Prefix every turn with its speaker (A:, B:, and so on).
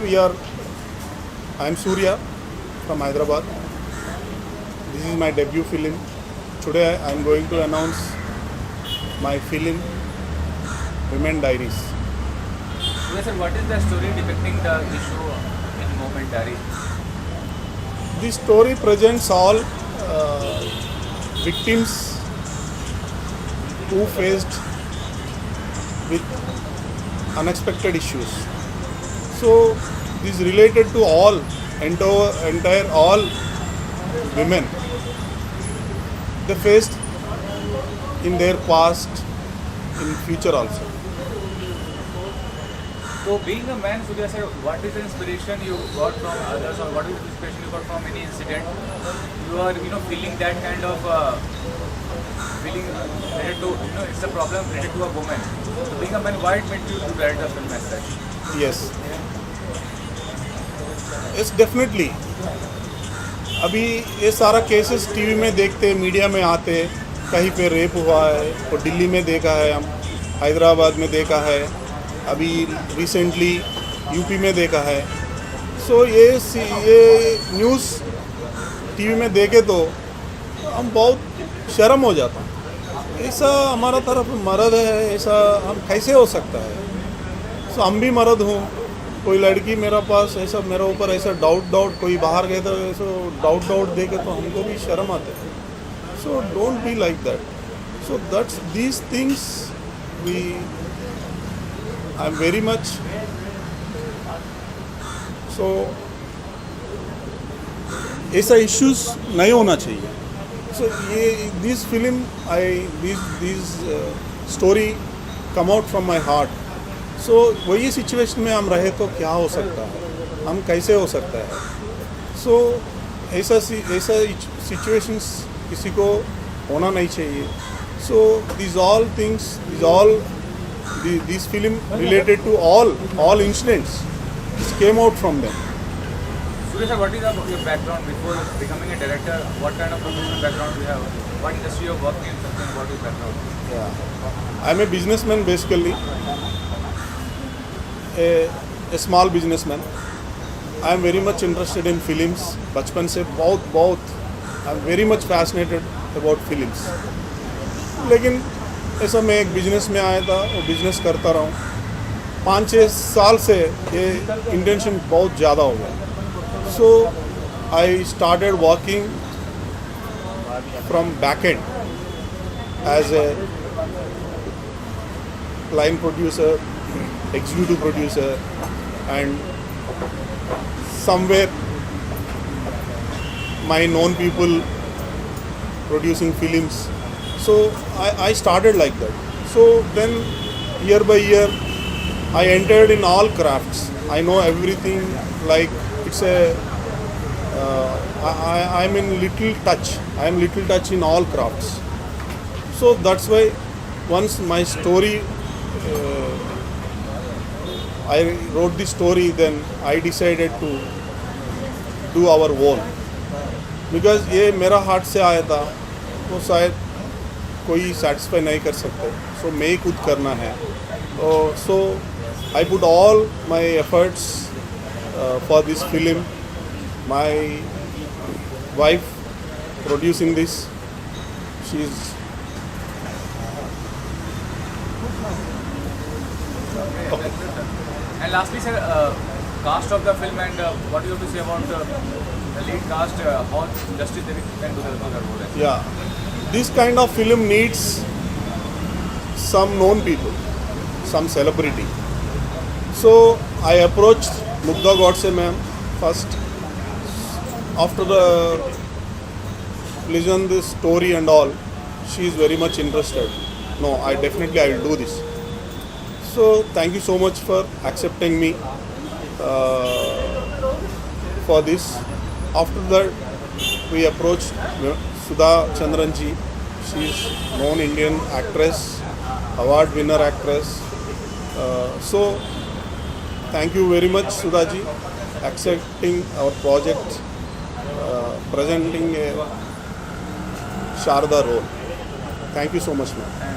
A: today I am Surya from Hyderabad. This is my debut film. Today I am going to announce my film Women Diaries.
B: Surya sir, what is the story depicting the issue in Women Diary?
A: This story presents all victims who faced with unexpected issues. So this is related to entire all women they faced in their past, in future also.
B: So being a man, Surya sir, what is the inspiration you got from others, or what is the inspiration you got from any incident? You are, feeling that kind of feeling related to, it's a problem related to a woman. So being a man, why it made you to write a film as such?
A: Yes, definitely. अभी ये सारा cases TV में देखते, media में आते, कहीं पे rape हुआ है, और दिल्ली में देखा है, हम हैदराबाद में देखा है, अभी रिसेंटली यूपी में देखा है. सो ये न्यूज़ टीवी में देखे तो हम बहुत शर्म हो जाता. ऐसा हमारा तरफ मर्द है, ऐसा हम कैसे हो सकता है. सो हम भी मर्द हूँ, कोई लड़की मेरा पास ऐसा मेरे ऊपर ऐसा डाउट कोई बाहर गए तो ऐसा डाउट देखे तो हमको भी शर्म आते हैं. So don't be like that. So that's these things we I am very much so ऐसा इश्यूज नहीं होना चाहिए. सो ये this film this story come out from my heart. So वही सिचुएशन में हम रहे तो क्या हो सकता है, हम कैसे हो सकता है. सो ऐसा सिचुएशंस किसी को होना नहीं चाहिए. So this all things this film related to all incidents came out from them.
B: Surya sir, what is your background before becoming a director? What kind of professional background you have? What industry you work in? Something about your background?
A: Yeah, I'm a businessman basically. A small businessman. I am very much interested in films. बचपन से बहुत I am very much fascinated about films. लेकिन ऐसा मैं एक business में आया था और बिजनेस करता रहा हूँ. 5-6 साल से ये इंटेंशन बहुत ज़्यादा हो गया. So I started working from back end as a line producer, executive producer, and somewhere my known people producing films. So I started like that. So then year by year I entered in all crafts. I know everything, like it's a I'm in little touch. I am little touch in all crafts. So that's why once my story I wrote the story, then I decided to do our own. Because ये मेरा heart से आया था, तो शायद कोई satisfy नहीं कर सकते. सो मैं ही खुद करना है. सो I put all my efforts for this film. My wife producing this. She's okay.
B: And lastly, sir, cast of the film and what do you have to say about the lead cast? How justice they can do the role?
A: Yeah, this kind of film needs some known people, some celebrity. So I approached Mugdha Godse ma'am first. After the listen this story and all, she is very much interested. No, I will do this. So thank you so much for accepting me for this. After that, we approached Sudha Chandranji. She is known Indian actress, award winner actress. So thank you very much, Sudhaji, accepting our project, presenting a Sharda role. Thank you so much, ma'am.